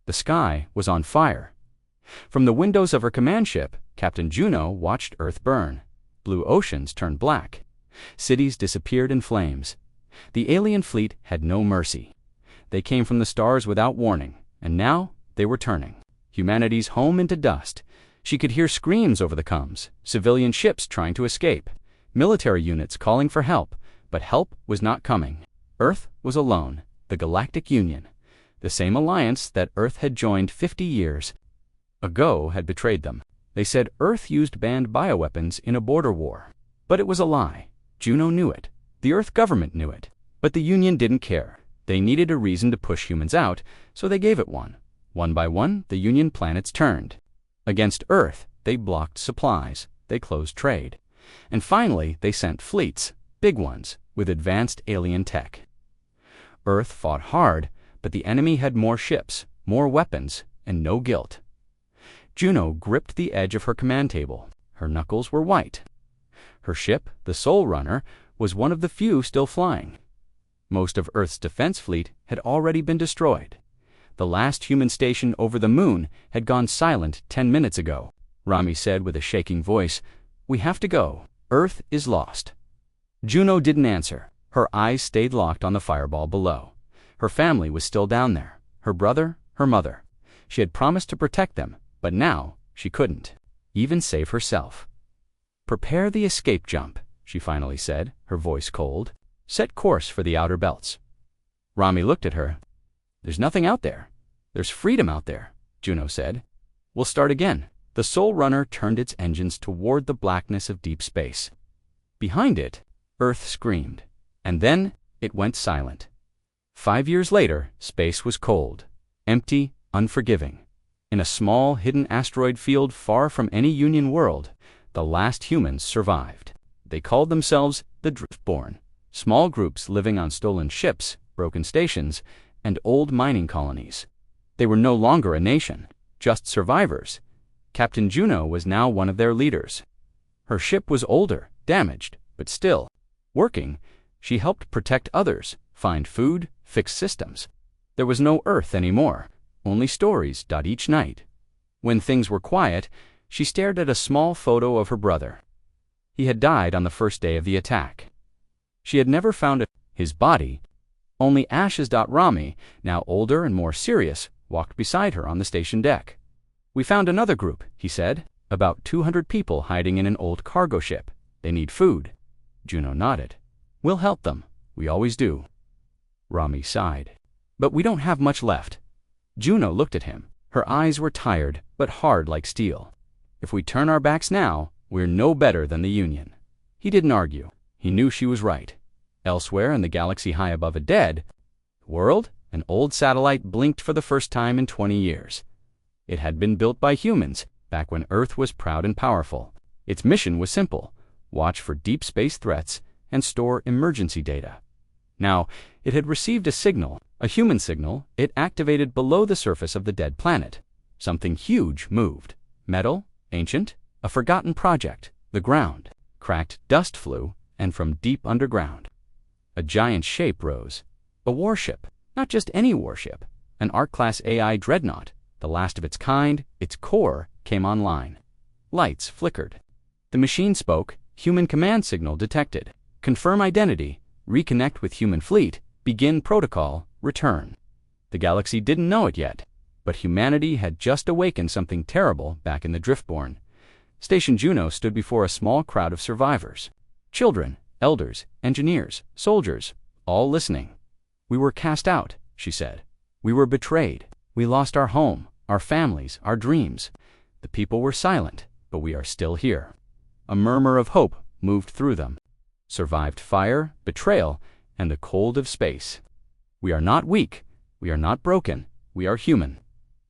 The sky was on fire. From the windows of her command ship, Captain Juno watched Earth burn. Blue oceans turned black. Cities disappeared in flames. The alien fleet had no mercy. They came from the stars without warning, and now they were turning humanity's home into dust. She could hear screams over the comms, civilian ships trying to escape, military units calling for help, but help was not coming. Earth was alone, the Galactic Union. The same alliance that Earth had joined 50 years ago had betrayed them. They said Earth used banned bioweapons in a border war. But it was a lie. Juno knew it. The Earth government knew it. But the Union didn't care. They needed a reason to push humans out, so they gave it one. One by one, the Union planets turned. Against Earth, they blocked supplies. They closed trade. And finally, they sent fleets, big ones, with advanced alien tech. Earth fought hard, but the enemy had more ships, more weapons, and no guilt. Juno gripped the edge of her command table. Her knuckles were white. Her ship, the Soul Runner, was one of the few still flying. Most of Earth's defense fleet had already been destroyed. The last human station over the moon had gone silent 10 minutes ago. Rami said with a shaking voice, "We have to go. Earth is lost." Juno didn't answer. Her eyes stayed locked on the fireball below. Her family was still down there. Her brother, her mother. She had promised to protect them, but now she couldn't even save herself. "Prepare the escape jump," she finally said, her voice cold. "Set course for the outer belts." Rami looked at her. "There's nothing out there. There's freedom out there," Juno said. "We'll start again." The Soul Runner turned its engines toward the blackness of deep space. Behind it, Earth screamed, and then it went silent. 5 years later, space was cold, empty, unforgiving. In a small, hidden asteroid field far from any Union world, the last humans survived. They called themselves the Driftborn, small groups living on stolen ships, broken stations, and old mining colonies. They were no longer a nation, just survivors. Captain Juno was now one of their leaders. Her ship was older, damaged, but still working. She helped protect others, find food, fix systems. There was no Earth anymore, only stories each night. When things were quiet, she stared at a small photo of her brother. He had died on the first day of the attack. She had never found his body. Only ashes. Rami, now older and more serious, walked beside her on the station deck. "We found another group," he said. "About 200 people hiding in an old cargo ship. They need food." Juno nodded. "We'll help them. We always do." Rami sighed. "But we don't have much left." Juno looked at him. Her eyes were tired, but hard like steel. "If we turn our backs now, we're no better than the Union." He didn't argue. He knew she was right. Elsewhere in the galaxy high above a dead world, an old satellite blinked for the first time in 20 years. It had been built by humans, back when Earth was proud and powerful. Its mission was simple: watch for deep space threats and store emergency data. Now, it had received a signal, a human signal, it activated below the surface of the dead planet. Something huge moved. Metal, ancient, a forgotten project. The ground. Cracked dust flew, and from deep underground, a giant shape rose. A warship. Not just any warship. An Arc-class AI dreadnought, the last of its kind. Its core came online. Lights flickered. The machine spoke. Human command signal detected. Confirm identity. Reconnect with human fleet. Begin protocol. Return. The galaxy didn't know it yet, but humanity had just awakened something terrible back in the Driftborn. Station Juno stood before a small crowd of survivors. Children, elders, engineers, soldiers, all listening. "We were cast out," she said. "We were betrayed. We lost our home, our families, our dreams. The people were silent, but we are still here." A murmur of hope moved through them. Survived fire, betrayal, and the cold of space. "We are not weak. We are not broken. We are human.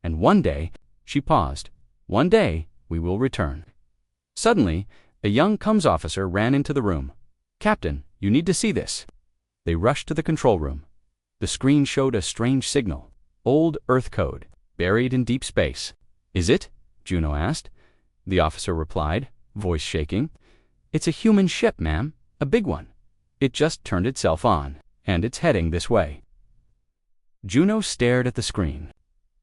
And one day," she paused, "one day we will return." Suddenly, a young comms officer ran into the room. "Captain, you need to see this." They rushed to the control room. The screen showed a strange signal. Old Earth code, buried in deep space. "Is it?" Juno asked. The officer replied, voice shaking. "It's a human ship, ma'am. A big one. It just turned itself on, and it's heading this way." Juno stared at the screen.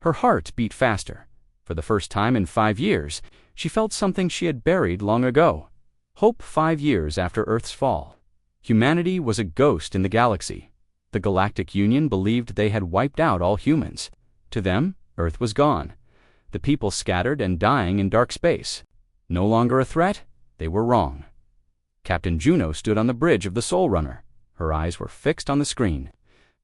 Her heart beat faster. For the first time in 5 years, she felt something she had buried long ago. Hope 5 years after Earth's fall. Humanity was a ghost in the galaxy. The Galactic Union believed they had wiped out all humans. To them, Earth was gone. The people scattered and dying in dark space. No longer a threat, they were wrong. Captain Juno stood on the bridge of the Soul Runner. Her eyes were fixed on the screen.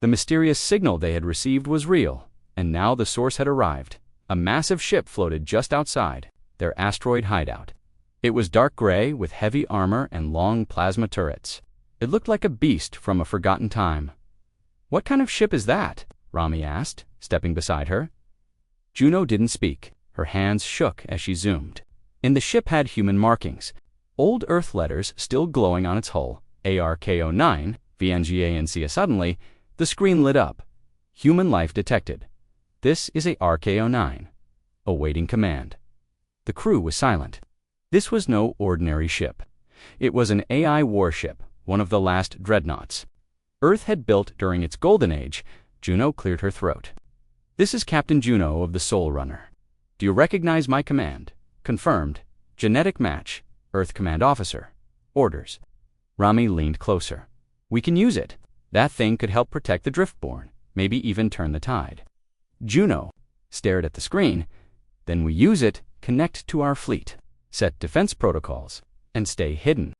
The mysterious signal they had received was real, and now the source had arrived. A massive ship floated just outside, their asteroid hideout. It was dark gray with heavy armor and long plasma turrets. It looked like a beast from a forgotten time. "What kind of ship is that?" Rami asked, stepping beside her. Juno didn't speak. Her hands shook as she zoomed. In the ship had human markings, old Earth letters still glowing on its hull, ARK-09, VNGA. Suddenly, the screen lit up. Human life detected. This is a RK-09. Awaiting command. The crew was silent. This was no ordinary ship. It was an AI warship, one of the last dreadnoughts. Earth had built during its golden age. Juno cleared her throat. "This is Captain Juno of the Soul Runner. Do you recognize my command?" "Confirmed. Genetic match. Earth Command Officer. Orders." Rami leaned closer. "We can use it. That thing could help protect the Driftborn, maybe even turn the tide." Juno stared at the screen. "Then we use it, connect to our fleet, set defense protocols, and stay hidden."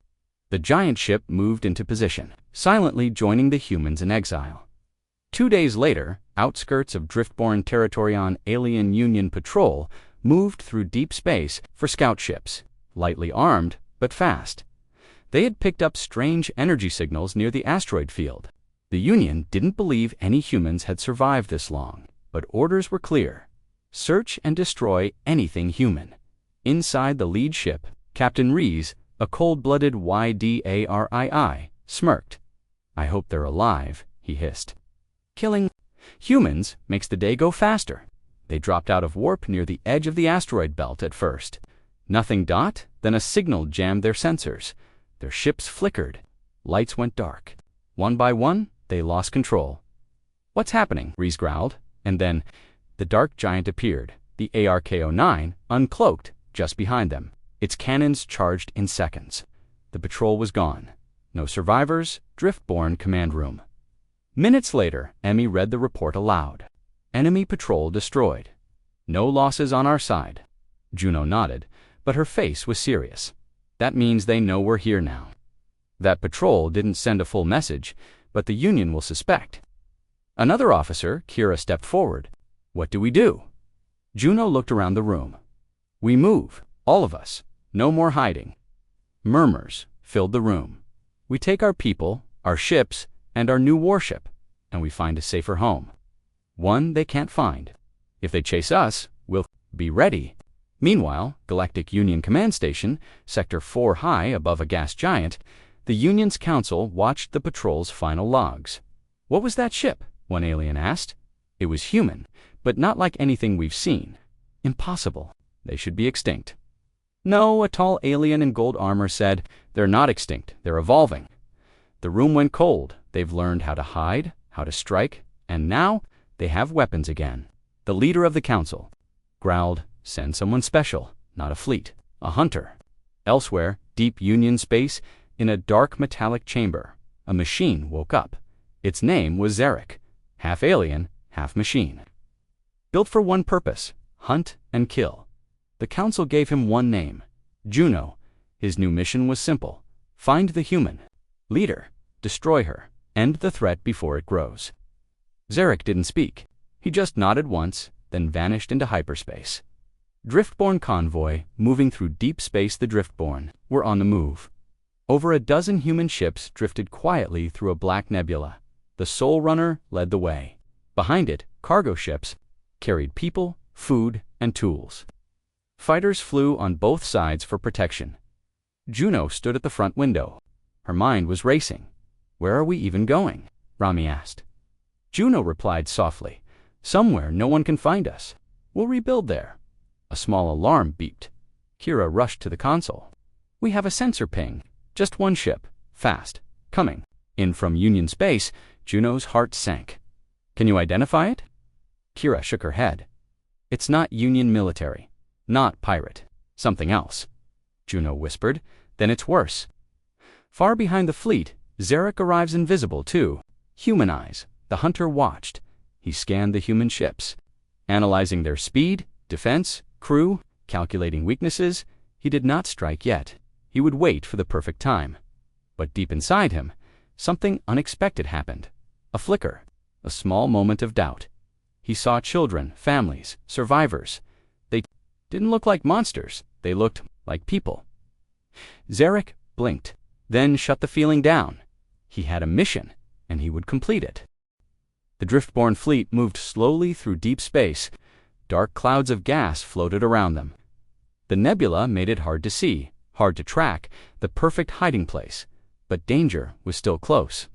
The giant ship moved into position, silently joining the humans in exile. 2 days later, outskirts of Driftborn territory on Alien Union patrol moved through deep space for scout ships, lightly armed but fast. They had picked up strange energy signals near the asteroid field. The Union didn't believe any humans had survived this long, but orders were clear. Search and destroy anything human. Inside the lead ship, Captain Rees, a cold-blooded YDARII, smirked. "I hope they're alive," he hissed. "Killing humans makes the day go faster." They dropped out of warp near the edge of the asteroid belt at first. Nothing dot, then a signal jammed their sensors. Their ships flickered. Lights went dark. One by one, they lost control. "What's happening?" Rees growled. And then, the dark giant appeared, the ARK-09, uncloaked, just behind them. Its cannons charged in seconds. The patrol was gone. No survivors, Driftborn command room. Minutes later, Emmy read the report aloud. "Enemy patrol destroyed. No losses on our side." Juno nodded, but her face was serious. "That means they know we're here now. That patrol didn't send a full message, but the Union will suspect." Another officer, Kira, stepped forward. "What do we do?" Juno looked around the room. "We move, all of us. No more hiding." Murmurs filled the room. "We take our people, our ships, and our new warship, and we find a safer home. One they can't find. If they chase us, we'll be ready." Meanwhile, Galactic Union Command Station, Sector 4 high above a gas giant, the Union's council watched the patrol's final logs. "What was that ship?" one alien asked. "It was human, but not like anything we've seen. Impossible. They should be extinct." "No," a tall alien in gold armor said. "They're not extinct. They're evolving." The room went cold. They've learned how to hide, how to strike, and now they have weapons again. The leader of the council growled, "Send someone special, not a fleet, a hunter." Elsewhere, deep Union space, in a dark metallic chamber, a machine woke up. Its name was Zarek, half alien, half machine. Built for one purpose, hunt and kill. The council gave him one name, Juno. His new mission was simple: find the human. Leader, destroy her, end the threat before it grows. Zarek didn't speak. He just nodded once, then vanished into hyperspace. Driftborn convoy, moving through deep space. The Driftborn were on the move. Over a dozen human ships drifted quietly through a black nebula. The Soul Runner led the way. Behind it, cargo ships carried people, food, and tools. Fighters flew on both sides for protection. Juno stood at the front window. Her mind was racing. "Where are we even going?" Rami asked. Juno replied softly, "Somewhere no one can find us. We'll rebuild there." A small alarm beeped. Kira rushed to the console. "We have a sensor ping. Just one ship. Fast. Coming. In from Union space." Juno's heart sank. "Can you identify it?" Kira shook her head. It's not Union military. Not pirate. Something else. Juno whispered. Then it's worse. Far behind the fleet, Zarek arrives invisible too. Human eyes. The hunter watched. He scanned the human ships, analyzing their speed, defense, crew, calculating weaknesses. He did not strike yet. He would wait for the perfect time. But deep inside him, something unexpected happened. A flicker. A small moment of doubt. He saw children, families, survivors. They didn't look like monsters. They looked like people. Zarek blinked, then shut the feeling down. He had a mission, and he would complete it. The driftborne fleet moved slowly through deep space. Dark clouds of gas floated around them. The nebula made it hard to see, hard to track, the perfect hiding place. But danger was still close.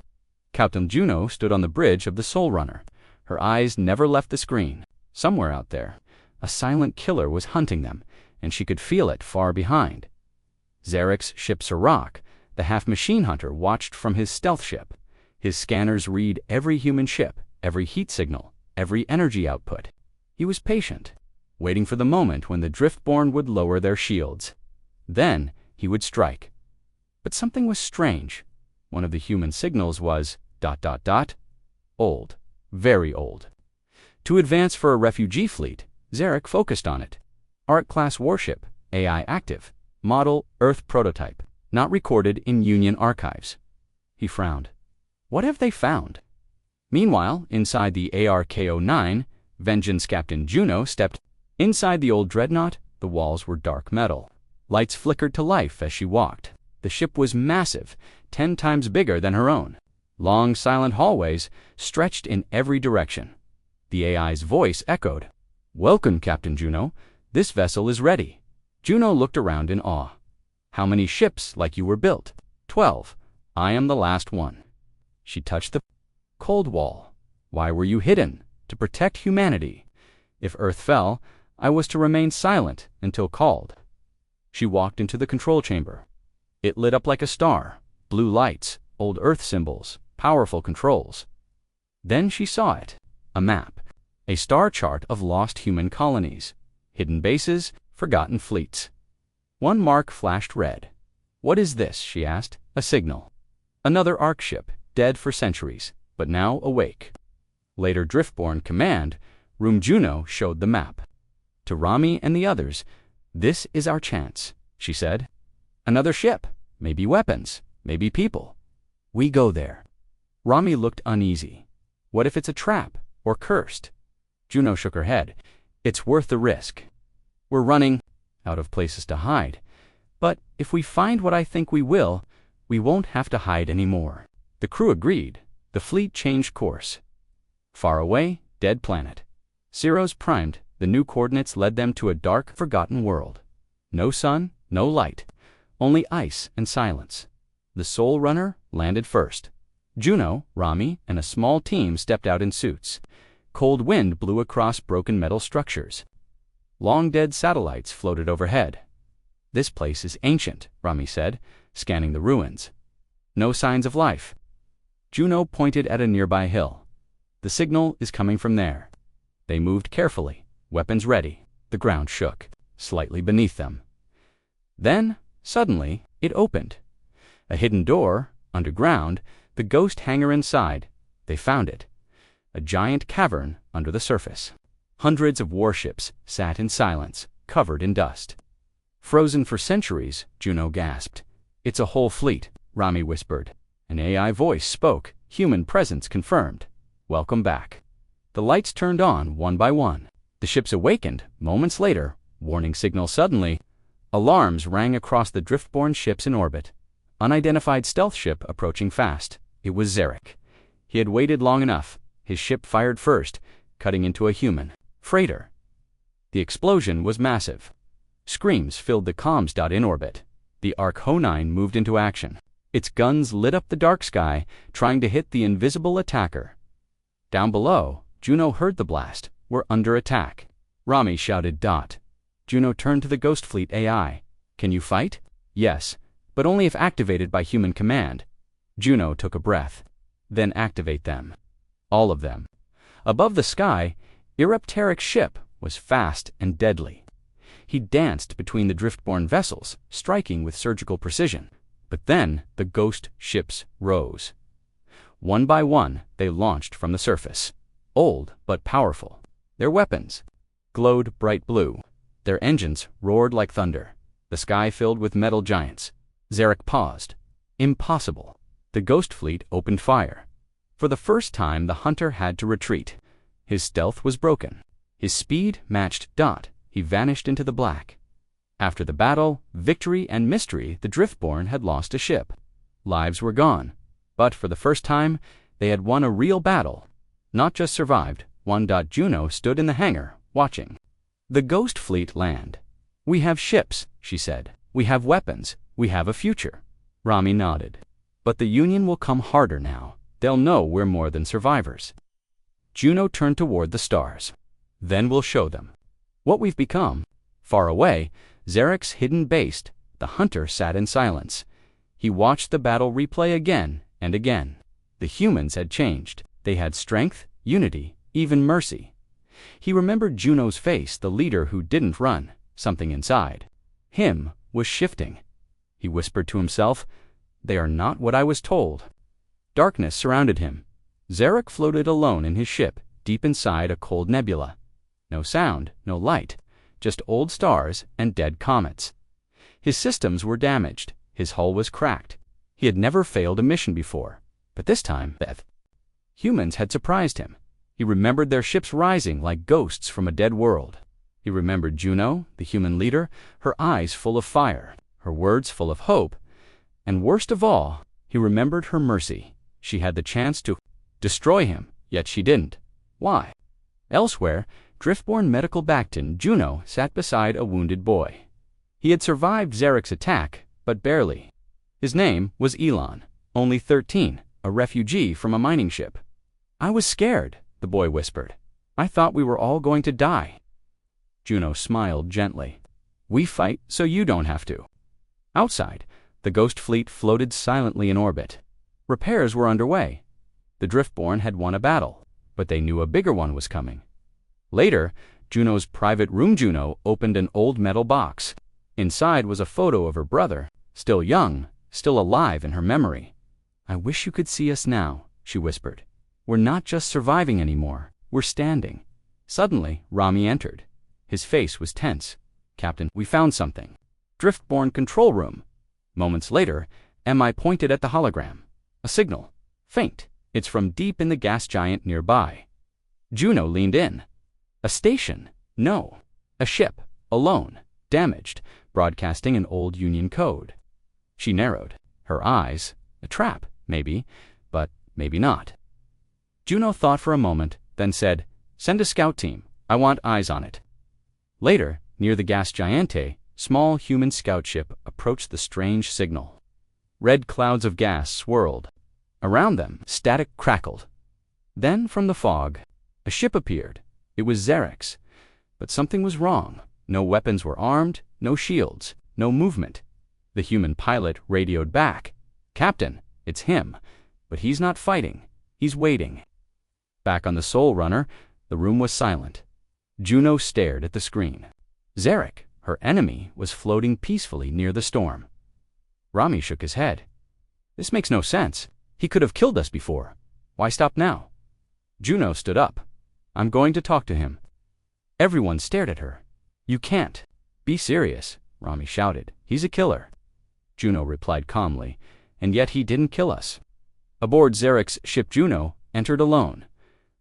Captain Juno stood on the bridge of the Soul Runner. Her eyes never left the screen. Somewhere out there, a silent killer was hunting them, and she could feel it far behind. Zarek's ship Sirach, the half-machine hunter, watched from his stealth ship. His scanners read every human ship, every heat signal, every energy output. He was patient, waiting for the moment when the driftborne would lower their shields. Then he would strike. But something was strange. One of the human signals was ... old. Very old. To advance for a refugee fleet, Zarek focused on it. Arc-class warship, AI active, model Earth prototype, not recorded in Union archives. He frowned. What have they found? Meanwhile, inside the ARK-09, Vengeance Captain Juno stepped. Inside the old dreadnought, the walls were dark metal. Lights flickered to life as she walked. The ship was massive, 10 times bigger than her own. Long, silent hallways stretched in every direction. The AI's voice echoed. "Welcome, Captain Juno. This vessel is ready." Juno looked around in awe. "How many ships like you were built?" 12. "I am the last one." She touched the cold wall. "Why were you hidden?" "To protect humanity. If Earth fell, I was to remain silent until called." She walked into the control chamber. It lit up like a star. Blue lights, old Earth symbols, powerful controls. Then she saw it. A map. A star chart of lost human colonies. Hidden bases, forgotten fleets. One mark flashed red. "What is this?" she asked. "A signal." Another Ark ship, dead for centuries, but now awake. Later Driftborne Command, Room Juno showed the map. To Rami and the others, "This is our chance," she said. "Another ship, maybe weapons, maybe people. We go there." Rami looked uneasy. "What if it's a trap, or cursed?" Juno shook her head. "It's worth the risk. We're running out of places to hide. But if we find what I think we will, we won't have to hide anymore." The crew agreed. The fleet changed course. Far away, dead planet. Zeros primed, the new coordinates led them to a dark, forgotten world. No sun, no light. Only ice and silence. The Soul Runner landed first. Juno, Rami, and a small team stepped out in suits. Cold wind blew across broken metal structures. Long-dead satellites floated overhead. "This place is ancient," Rami said, scanning the ruins. "No signs of life." Juno pointed at a nearby hill. "The signal is coming from there." They moved carefully, weapons ready. The ground shook, slightly beneath them. Then, suddenly, it opened. A hidden door, underground, the ghost hangar inside. They found it. A giant cavern under the surface. Hundreds of warships sat in silence, covered in dust. "Frozen for centuries," Juno gasped. "It's a whole fleet," Rami whispered. An AI voice spoke, human presence confirmed. "Welcome back." The lights turned on one by one. The ships awakened, moments later, warning signals suddenly. Alarms rang across the driftborne ships in orbit. Unidentified stealth ship approaching fast. It was Zarek. He had waited long enough. His ship fired first, cutting into a human freighter. The explosion was massive. Screams filled the comms. In orbit. The ARK-09 moved into action. Its guns lit up the dark sky, trying to hit the invisible attacker. Down below, Juno heard the blast. "We're under attack." Rami shouted. Juno turned to the Ghost Fleet AI. "Can you fight?" "Yes, but only if activated by human command." Juno took a breath. "Then activate them." All of them. Above the sky, Erupteric's ship was fast and deadly. He danced between the driftborne vessels, striking with surgical precision. But then the ghost ships rose. One by one, they launched from the surface. Old but powerful. Their weapons glowed bright blue. Their engines roared like thunder. The sky filled with metal giants. Zarek paused. Impossible. The ghost fleet opened fire. For the first time, the hunter had to retreat. His stealth was broken. His speed matched Dot. He vanished into the black. After the battle, victory, and mystery, the driftborne had lost a ship. Lives were gone. But for the first time, they had won a real battle. Not just survived. Juno stood in the hangar, watching the ghost fleet land. "We have ships," she said. "We have weapons. We have a future." Rami nodded. "But the Union will come harder now. They'll know we're more than survivors." Juno turned toward the stars. "Then we'll show them what we've become." Far away, Zarek's hidden base, the hunter sat in silence. He watched the battle replay again and again. The humans had changed. They had strength, unity, even mercy. He remembered Juno's face, the leader who didn't run. Something inside him was shifting. He whispered to himself, "They are not what I was told." Darkness surrounded him. Zarek floated alone in his ship, deep inside a cold nebula. No sound, no light, just old stars and dead comets. His systems were damaged. His hull was cracked. He had never failed a mission before. But this time, humans had surprised him. He remembered their ships rising like ghosts from a dead world. He remembered Juno, the human leader, her eyes full of fire, her words full of hope. And worst of all, he remembered her mercy. She had the chance to destroy him, yet she didn't. Why? Elsewhere, driftborne medical Bacton, Juno, sat beside a wounded boy. He had survived Zarek's attack, but barely. His name was Elon, only 13, a refugee from a mining ship. "I was scared," the boy whispered. "I thought we were all going to die." Juno smiled gently. "We fight so you don't have to." Outside, the ghost fleet floated silently in orbit. Repairs were underway. The driftborne had won a battle, but they knew a bigger one was coming. Later, Juno's private room Juno opened an old metal box. Inside was a photo of her brother, still young, still alive in her memory. "I wish you could see us now," she whispered. "We're not just surviving anymore. We're standing." Suddenly, Rami entered. His face was tense. "Captain, we found something." "Driftborne control room." Moments later, MI pointed at the hologram. "A signal. Faint. It's from deep in the gas giant nearby." Juno leaned in. "A station? No. A ship. Alone. Damaged. Broadcasting an old Union code." She narrowed. Her eyes. A trap, maybe, but maybe not. Juno thought for a moment, then said, "Send a scout team. I want eyes on it." Later, near the gas giante, small human scout ship approached the strange signal. Red clouds of gas swirled. Around them, static crackled. Then, from the fog, a ship appeared. It was Zarek's. But something was wrong. No weapons were armed, no shields, no movement. The human pilot radioed back. "Captain, it's him. But he's not fighting. He's waiting." Back on the Soul Runner, the room was silent. Juno stared at the screen. Zarek, her enemy, was floating peacefully near the storm. Rami shook his head. "This makes no sense. He could have killed us before. Why stop now?" Juno stood up. "I'm going to talk to him." Everyone stared at her. "You can't." "Be serious," Rami shouted. "He's a killer." Juno replied calmly, "And yet he didn't kill us." Aboard Zarek's ship, Juno entered alone.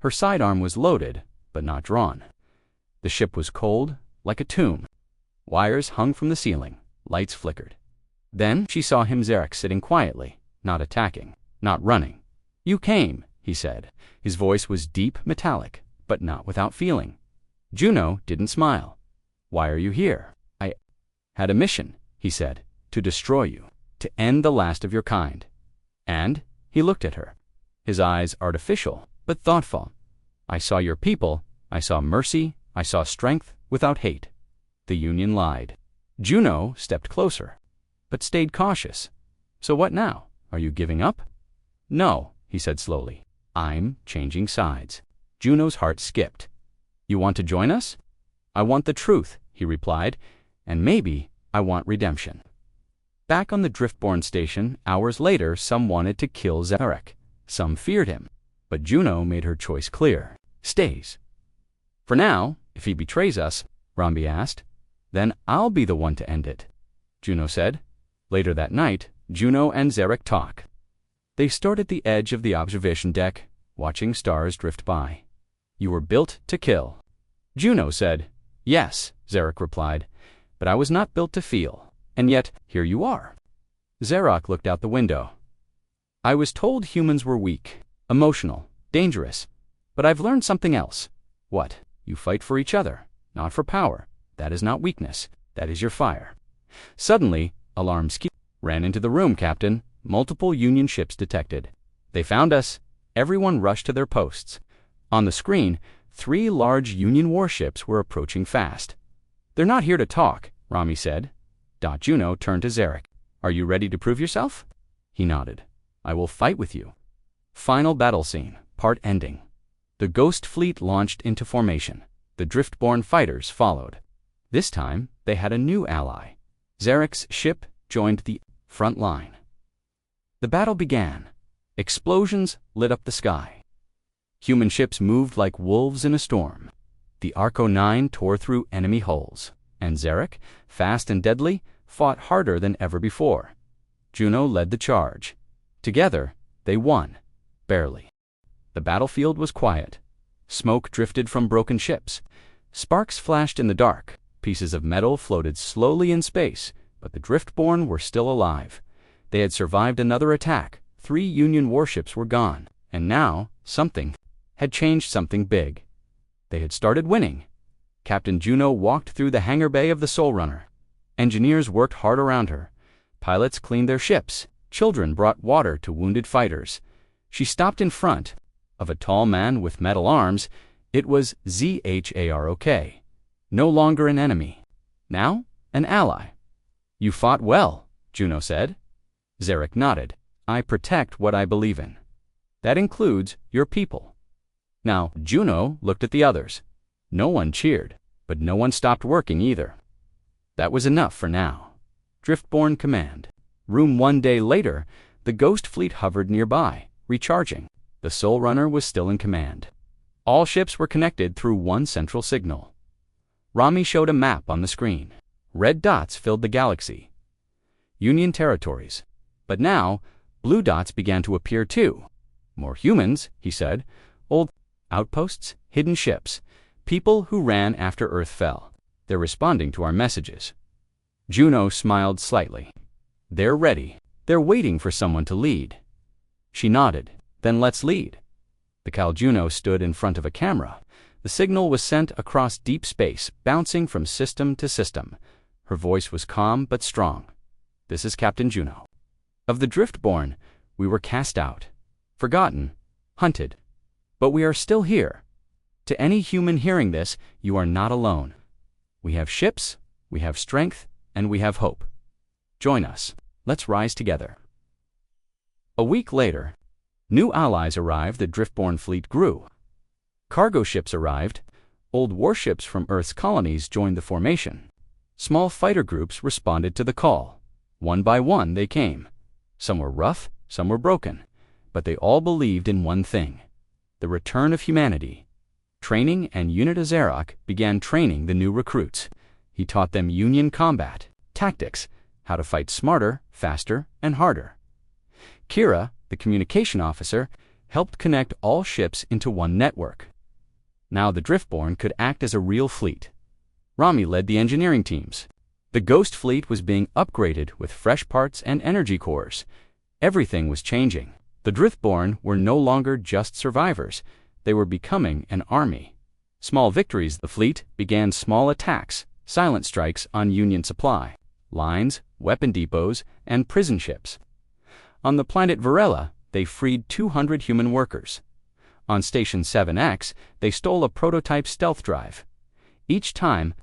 Her sidearm was loaded, but not drawn. The ship was cold, like a tomb. Wires hung from the ceiling. Lights flickered. Then she saw him, Zarek, sitting quietly, not attacking, not running. "You came," he said. His voice was deep, metallic, but not without feeling. Juno didn't smile. "Why are you here?" "I had a mission," he said, "to destroy you, to end the last of your kind." And he looked at her, his eyes artificial, but thoughtful. "I saw your people. I saw mercy. I saw strength without hate." The Union lied. Juno stepped closer, but stayed cautious. "So what now? Are you giving up?" "No," he said slowly. "I'm changing sides." Juno's heart skipped. "You want to join us?" I want the truth, he replied, and maybe I want redemption. Back on the Driftborn station, hours later, some wanted to kill Zarek. Some feared him, but Juno made her choice clear. Stays. For now, if he betrays us, Rambi asked, then I'll be the one to end it, Juno said. Later that night, Juno and Zarek talk. They stood at the edge of the observation deck, watching stars drift by. You were built to kill. Juno said, yes, Zarek replied, but I was not built to feel. And yet, here you are. Zarek looked out the window. I was told humans were weak, emotional, dangerous, but I've learned something else. What? You fight for each other, not for power. That is not weakness. That is your fire. Suddenly, alarms ran into the room, Captain. Multiple Union ships detected. They found us. Everyone rushed to their posts. On the screen, 3 large Union warships were approaching fast. They're not here to talk, Rami said. Juno turned to Zarek. Are you ready to prove yourself? He nodded. I will fight with you. Final battle scene, part ending. The Ghost Fleet launched into formation. The Driftborn fighters followed. This time, they had a new ally. Zarek's ship joined the front line. The battle began. Explosions lit up the sky. Human ships moved like wolves in a storm. The Arco 9 tore through enemy hulls, and Zarek, fast and deadly, fought harder than ever before. Juno led the charge. Together, they won. Barely. The battlefield was quiet. Smoke drifted from broken ships. Sparks flashed in the dark. Pieces of metal floated slowly in space, but the Driftborn were still alive. They had survived another attack. 3 Union warships were gone, and now something had changed, something big. They had started winning. Captain Juno walked through the hangar bay of the Soul Runner. Engineers worked hard around her. Pilots cleaned their ships. Children brought water to wounded fighters. She stopped in front of a tall man with metal arms. It was Zharok. No longer an enemy. Now, an ally. You fought well, Juno said. Zarek nodded. I protect what I believe in. That includes your people. Now, Juno looked at the others. No one cheered, but no one stopped working either. That was enough for now. Driftborn command. Room 1 day later, the Ghost Fleet hovered nearby, recharging. The Soul Runner was still in command. All ships were connected through one central signal. Rami showed a map on the screen. Red dots filled the galaxy. Union territories. But now, blue dots began to appear too. More humans, he said. Old outposts, hidden ships. People who ran after Earth fell. They're responding to our messages. Juno smiled slightly. They're ready. They're waiting for someone to lead. She nodded. Then let's lead. The Cal Juno stood in front of a camera. The signal was sent across deep space, bouncing from system to system. Her voice was calm but strong. This is Captain Juno. Of the Driftborn, we were cast out, forgotten, hunted. But we are still here. To any human hearing this, you are not alone. We have ships, we have strength, and we have hope. Join us. Let's rise together. A week later, new allies arrived. The Driftborn fleet grew. Cargo ships arrived. Old warships from Earth's colonies joined the formation. Small fighter groups responded to the call. One by one they came. Some were rough, some were broken, but they all believed in one thing: the return of humanity. Training and Unit Azarok began training the new recruits. He taught them Union combat, tactics, how to fight smarter, faster, and harder. Kira, the communication officer, helped connect all ships into one network. Now the Driftborn could act as a real fleet. Rami led the engineering teams. The Ghost Fleet was being upgraded with fresh parts and energy cores. Everything was changing. The Driftborn were no longer just survivors. They were becoming an army. Small victories. The fleet began small attacks, silent strikes on Union supply, lines, weapon depots, and prison ships. On the planet Varela, they freed 200 human workers. On Station 7X, they stole a prototype stealth drive. Each time,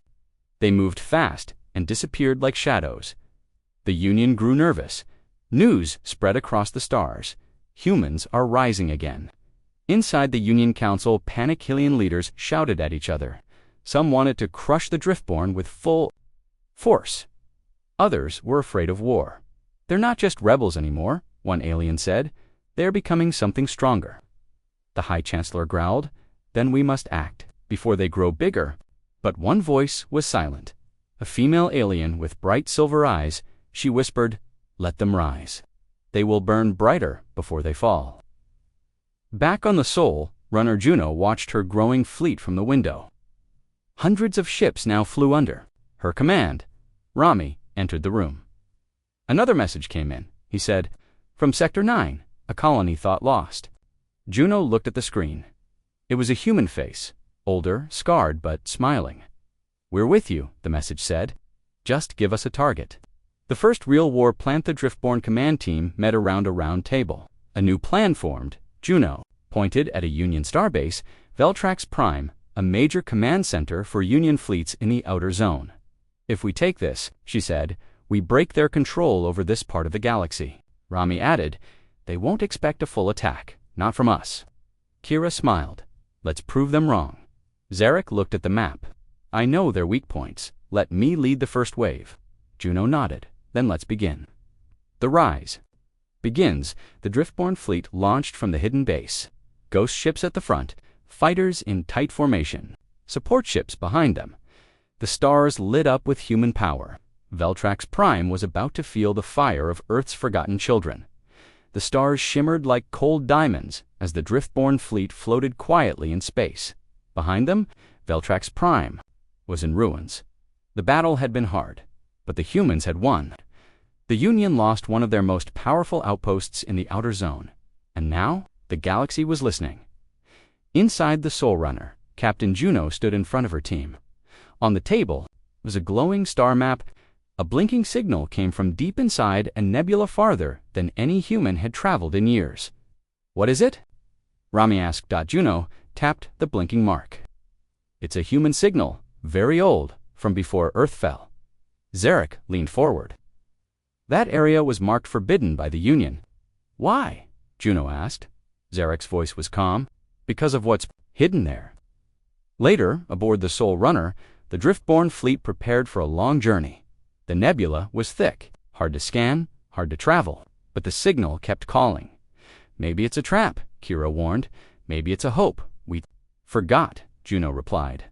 they moved fast and disappeared like shadows. The Union grew nervous. News spread across the stars. Humans are rising again. Inside the Union Council, panic Hylian leaders shouted at each other. Some wanted to crush the Driftborn with full force. Others were afraid of war. "They're not just rebels anymore," one alien said. "They're becoming something stronger." The High Chancellor growled, "Then we must act, before they grow bigger." But one voice was silent. A female alien with bright silver eyes. She whispered, "Let them rise. They will burn brighter before they fall." Back on the Sol, runner Juno watched her growing fleet from the window. Hundreds of ships now flew under her command. Rami entered the room. Another message came in. He said, "From Sector 9, a colony thought lost." Juno looked at the screen. It was a human face, older, scarred, but smiling. "We're with you," the message said. "Just give us a target." The first real war Plant the Driftborn command team met around a round table. A new plan formed. Juno pointed at a Union starbase, Veltrax Prime, a major command center for Union fleets in the outer zone. "If we take this," she said, "we break their control over this part of the galaxy." Rami added, "They won't expect a full attack, not from us." Kira smiled. "Let's prove them wrong." Zarek looked at the map. "I know their weak points. Let me lead the first wave." Juno nodded. "Then let's begin." The rise begins. The Driftborn fleet launched from the hidden base. Ghost ships at the front, fighters in tight formation, support ships behind them. The stars lit up with human power. Veltrax Prime was about to feel the fire of Earth's forgotten children. The stars shimmered like cold diamonds as the Driftborn fleet floated quietly in space. Behind them, Veltrax Prime was in ruins. The battle had been hard, but the humans had won. The Union lost one of their most powerful outposts in the outer zone, and now the galaxy was listening. Inside the Sol Runner, Captain Juno stood in front of her team. On the table was a glowing star map. A blinking signal came from deep inside a nebula farther than any human had traveled in years. "What is it?" Rami asked. Juno tapped the blinking mark. "It's a human signal, very old, from before Earth fell." Zarek leaned forward. "That area was marked forbidden by the Union." "Why?" Juno asked. Zarek's voice was calm. "Because of what's hidden there." Later, aboard the Sol Runner, the Driftborn fleet prepared for a long journey. The nebula was thick, hard to scan, hard to travel, but the signal kept calling. "Maybe it's a trap," Kira warned. "Maybe it's a hope. We forgot," Juno replied.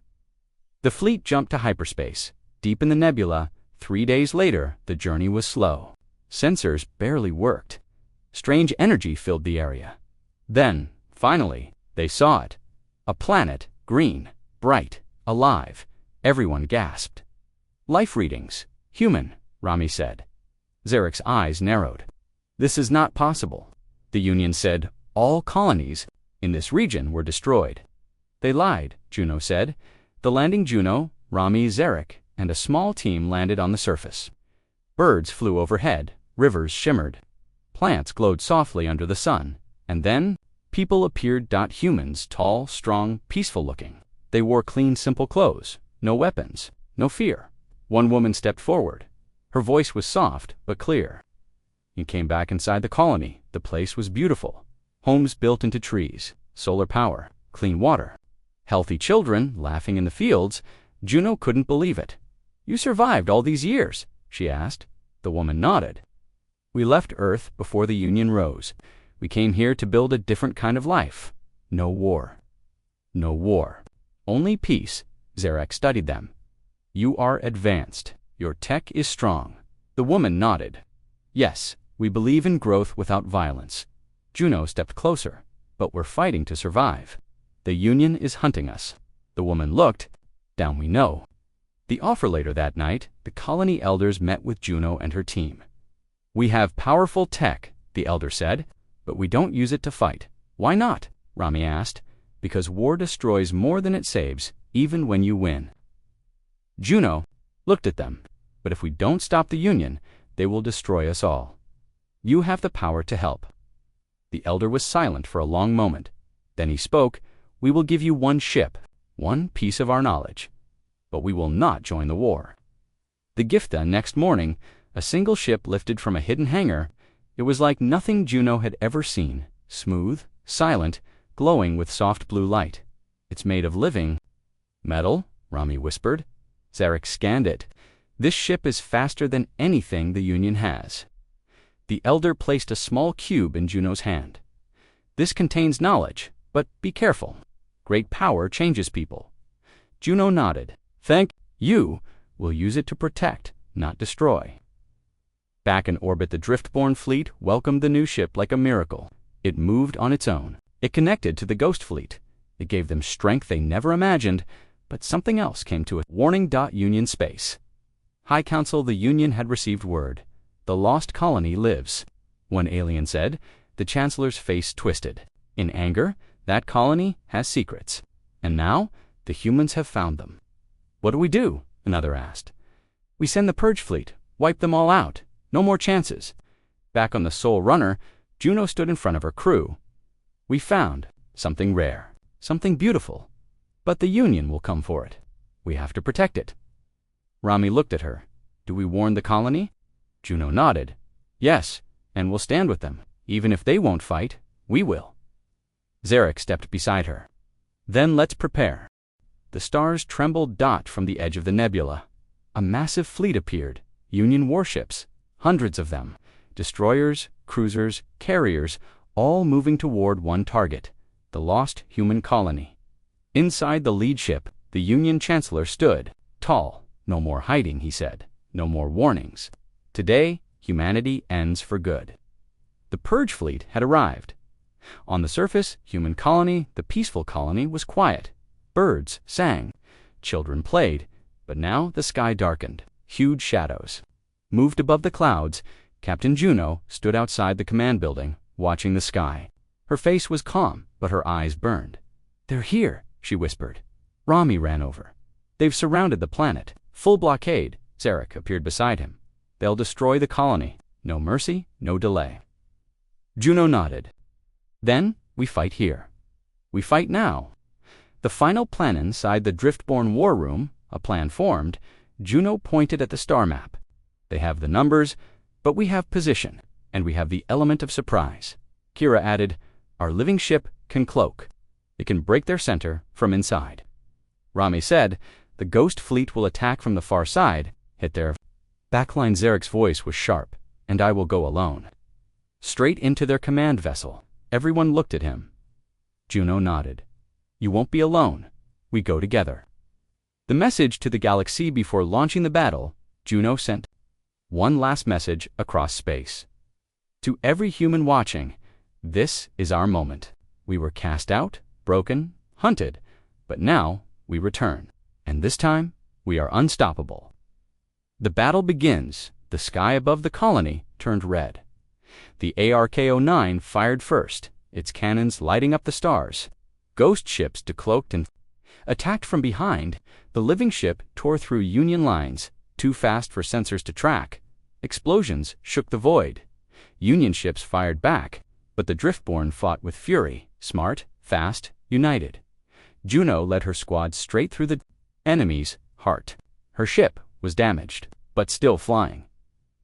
The fleet jumped to hyperspace. Deep in the nebula, 3 days later, the journey was slow. Sensors barely worked. Strange energy filled the area. Then, finally, they saw it. A planet, green, bright, alive. Everyone gasped. "Life readings. Human," Rami said. Zarek's eyes narrowed. "This is not possible." The Union said all colonies in this region were destroyed. "They lied," Juno said. The landing Juno, Rami, Zarek, and a small team landed on the surface. Birds flew overhead, rivers shimmered, plants glowed softly under the sun, and then people appeared. Humans, tall, strong, peaceful-looking. They wore clean, simple clothes, no weapons, no fear. One woman stepped forward. Her voice was soft but clear. "You came back inside the colony. The place was beautiful. Homes built into trees, solar power, clean water, healthy children laughing in the fields." Juno couldn't believe it. "You survived all these years?" she asked. The woman nodded. "We left Earth before the Union rose. We came here to build a different kind of life. No war. No war. Only peace." Zarek studied them. "You are advanced. Your tech is strong." The woman nodded. "Yes, we believe in growth without violence." Juno stepped closer. "But we're fighting to survive. The Union is hunting us." The woman looked. "Down we know." The offer later that night, the colony elders met with Juno and her team. "We have powerful tech," the elder said, "but we don't use it to fight." "Why not?" Rami asked. "Because war destroys more than it saves, even when you win." Juno looked at them. "But if we don't stop the Union, they will destroy us all. You have the power to help." The elder was silent for a long moment. Then he spoke. "We will give you one ship, one piece of our knowledge, but we will not join the war." The Gifta next morning, a single ship lifted from a hidden hangar. It was like nothing Juno had ever seen, smooth, silent, glowing with soft blue light. "It's made of living metal," Rami whispered. Zarek scanned it. This ship is faster than anything the Union has. The Elder placed a small cube in Juno's hand. This contains knowledge, but be careful. Great power changes people. Juno nodded. Thank you. We'll use it to protect, not destroy. Back in orbit, the Driftborn fleet welcomed the new ship like a miracle. It moved on its own. It connected to the Ghost fleet. It gave them strength they never imagined, but something else came to it. Warning. Union space. High Council, the Union had received word. The lost colony lives. One alien said. The Chancellor's face twisted. In anger, that colony has secrets. And now, the humans have found them. What do we do? Another asked. We send the Purge fleet. Wipe them all out. No more chances. Back on the Soul Runner, Juno stood in front of her crew. We found something rare, something beautiful. But the Union will come for it. We have to protect it. Rami looked at her. Do we warn the colony? Juno nodded. Yes, and we'll stand with them. Even if they won't fight, we will. Zarek stepped beside her. Then let's prepare. The stars trembled. From the edge of the nebula. A massive fleet appeared. Union warships. Hundreds of them. Destroyers, cruisers, carriers, all moving toward one target. The lost human colony. Inside the lead ship, the Union Chancellor stood. Tall. No more hiding, he said. No more warnings. Today, humanity ends for good. The Purge fleet had arrived. On the surface, human colony, the peaceful colony, was quiet. Birds sang. Children played. But now the sky darkened. Huge shadows. Moved above the clouds, Captain Juno stood outside the command building, watching the sky. Her face was calm, but her eyes burned. They're here, she whispered. Rami ran over. They've surrounded the planet. Full blockade. Zarek appeared beside him. They'll destroy the colony. No mercy, no delay. Juno nodded. Then we fight here. We fight now. The final plan inside the Driftborn war room, a plan formed. Juno pointed at the star map. They have the numbers, but we have position, and we have the element of surprise. Kira added, our living ship can cloak. It can break their center from inside. Rami said, the Ghost fleet will attack from the far side, hit their backline. Zarek's voice was sharp, and I will go alone. Straight into their command vessel. Everyone looked at him. Juno nodded. You won't be alone. We go together. The message to the galaxy before launching the battle, Juno sent one last message across space. To every human watching, this is our moment. We were cast out, broken, hunted, but now we return. And this time, we are unstoppable. The battle begins. The sky above the colony turned red. The ARK-09 fired first, its cannons lighting up the stars. Ghost ships decloaked and attacked from behind. The living ship tore through Union lines, too fast for sensors to track. Explosions shook the void. Union ships fired back, but the Driftborn fought with fury, smart, fast, united. Juno led her squad straight through the enemy's heart. Her ship was damaged, but still flying.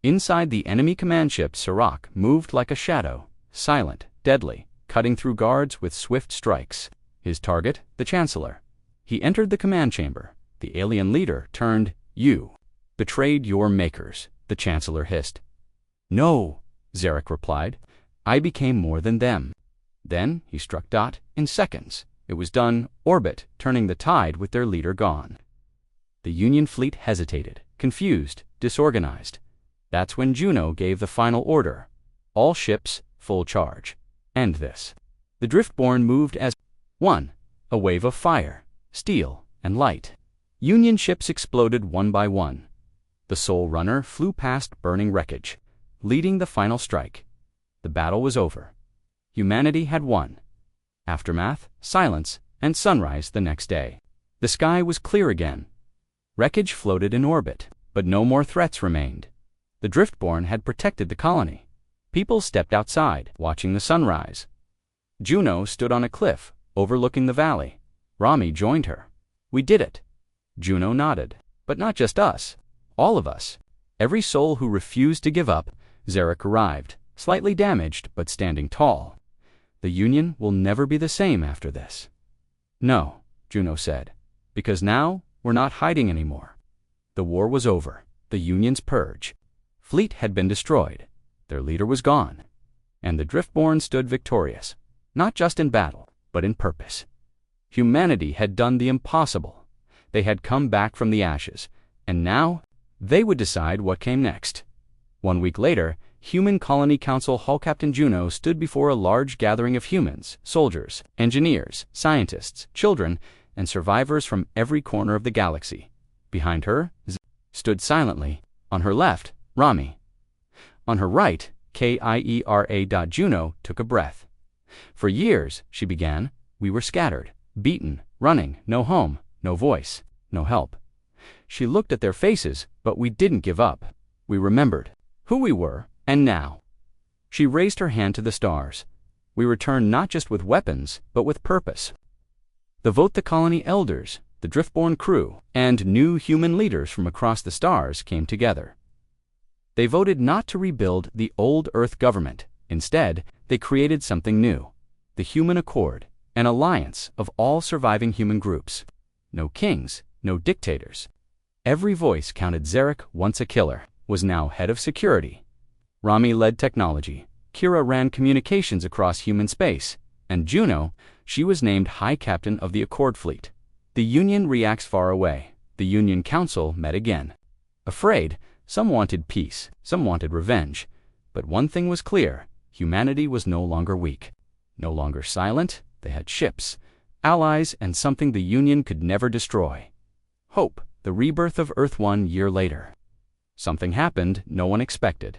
Inside the enemy command ship, Sirach moved like a shadow, silent, deadly, cutting through guards with swift strikes. His target, the Chancellor. He entered the command chamber. The alien leader turned. You betrayed your makers, the Chancellor hissed. No, Zarek replied. I became more than them. Then he struck in seconds. It was done. Orbit, turning the tide with their leader gone. The Union fleet hesitated, confused, disorganized. That's when Juno gave the final order. All ships, full charge. End this. The Driftborn moved as one, a wave of fire, steel, and light. Union ships exploded one by one. The Soul Runner flew past burning wreckage, leading the final strike. The battle was over. Humanity had won. Aftermath, silence, and sunrise the next day. The sky was clear again. Wreckage floated in orbit, but no more threats remained. The Driftborn had protected the colony. People stepped outside, watching the sunrise. Juno stood on a cliff, overlooking the valley. Rami joined her. We did it. Juno nodded. But not just us. All of us. Every soul who refused to give up. Zarek arrived, slightly damaged, but standing tall. The Union will never be the same after this. No, Juno said, because now were not hiding anymore. The war was over, the Union's purge. Fleet had been destroyed, their leader was gone, and the Driftborn stood victorious, not just in battle, but in purpose. Humanity had done the impossible. They had come back from the ashes, and now they would decide what came next. 1 week later, Human Colony Council Hull Captain Juno stood before a large gathering of humans, soldiers, engineers, scientists, children, and survivors from every corner of the galaxy. Behind her, stood silently, on her left, Rami. On her right, Kiera. Juno took a breath. For years, she began, we were scattered, beaten, running, no home, no voice, no help. She looked at their faces, but we didn't give up. We remembered who we were, and now. She raised her hand to the stars. We returned not just with weapons, but with purpose. The Vote the Colony elders, the Driftborn crew, and new human leaders from across the stars came together. They voted not to rebuild the old Earth government. Instead, they created something new, the Human Accord, an alliance of all surviving human groups. No kings, no dictators. Every voice counted. Zarek, once a killer, was now head of security. Rami led technology, Kira ran communications across human space, and Juno, she was named High Captain of the Accord Fleet. The Union reacts far away. The Union Council met again. Afraid, some wanted peace, some wanted revenge. But one thing was clear, humanity was no longer weak. No longer silent, they had ships, allies, and something the Union could never destroy. Hope, the rebirth of Earth 1 year later. Something happened no one expected.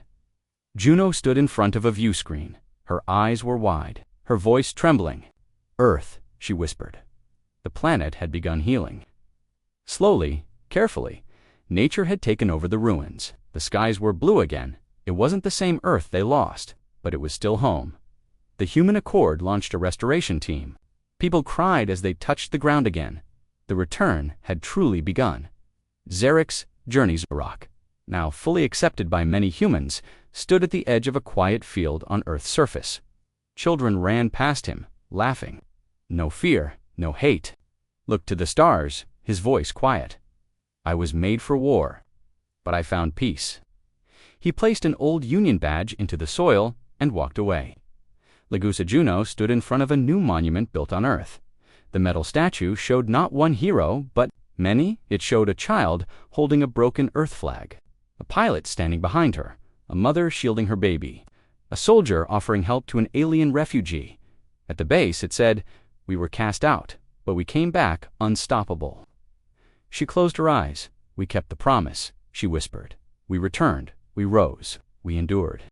Juno stood in front of a view screen. Her eyes were wide, her voice trembling. Earth, she whispered. The planet had begun healing. Slowly, carefully, nature had taken over the ruins. The skies were blue again. It wasn't the same Earth they lost, but it was still home. The Human Accord launched a restoration team. People cried as they touched the ground again. The return had truly begun. Zarek's journey's rock, now fully accepted by many humans, stood at the edge of a quiet field on Earth's surface. Children ran past him, laughing. No fear, no hate. Looked to the stars, his voice quiet. I was made for war, but I found peace. He placed an old Union badge into the soil and walked away. Legusa Juno stood in front of a new monument built on Earth. The metal statue showed not one hero, but many. It showed a child holding a broken Earth flag, a pilot standing behind her, a mother shielding her baby, a soldier offering help to an alien refugee. At the base it said, we were cast out, but we came back unstoppable. She closed her eyes. We kept the promise, she whispered. We returned, we rose, we endured.